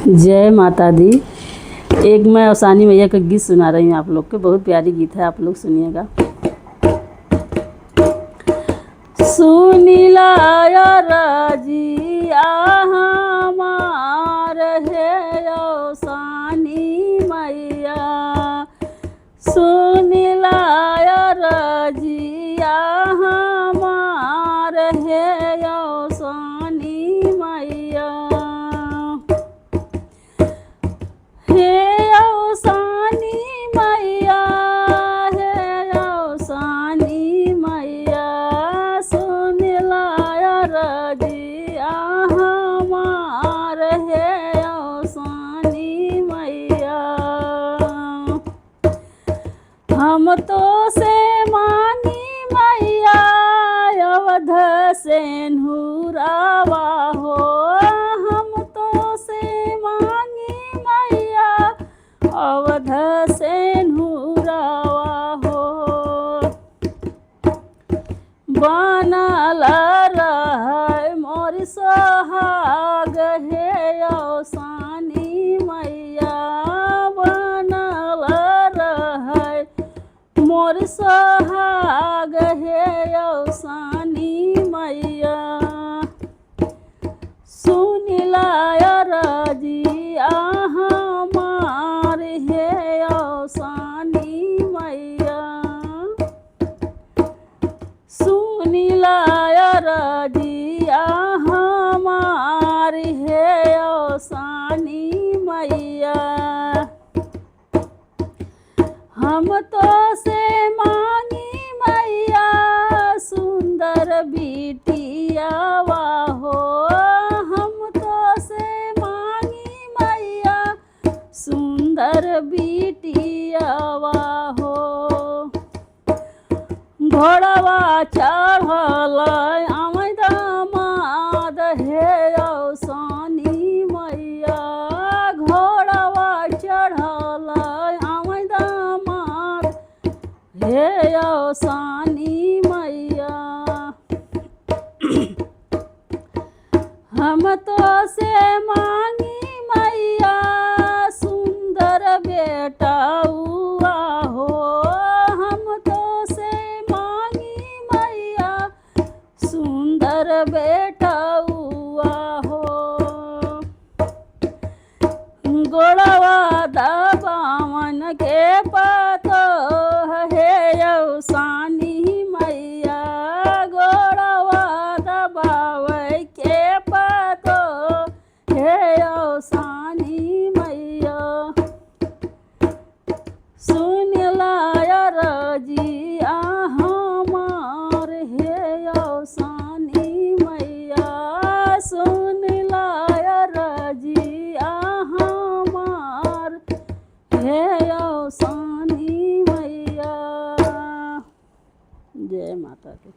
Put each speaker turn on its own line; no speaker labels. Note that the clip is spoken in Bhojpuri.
जय माता दी। एक मैं औसानी मैया का गीत सुना रही हूँ आप लोग को। बहुत प्यारी गीत है, आप लोग सुनिएगा। सुनीला रजिया हमार है औसानी मैया, सुनीला रजिया हमार है औसानी मैया। हे औसानी मैया, हे औसानी मैया, सुनीला रजिया हमार है औसानी मैया। हम तो से मांगी मैया अवध सेनुरावा हो, हम तो से मांगी मैया अवध सेनुरावा हो। बनल रहे मोर सोहाग हे औसानी मैया, बनल रहे मोर सोहाग हे औसानी मैया। सुनीला रजिया हमार हे औसानी मैया, सुनीला रजिया हमार है औसानी मैया। हम तो से मांगी मैया सुंदर बिटियावा हो, हम तो से मांगी मैया सुंदर बिटियावा हो। घोड़वा चढ़ल आमद दामाद हे औसानी मैया, घोड़वा चढ़ल आमद दामाद हे औसानी मैया। हम तो से मांगी मैया सुंदर बेटा हुआ हो, हम तो से मांगी मैया सुंदर बेटा हुआ हो। गोड़वा दबावन के पतो हे औसानी मैया, गोड़वा दबावे के पतो हे औसानी मैया। सुनीला रजिया हमार हे औसानी मैया, सुनीला रजिया हमार हे औसानी मैया। जय माता दी।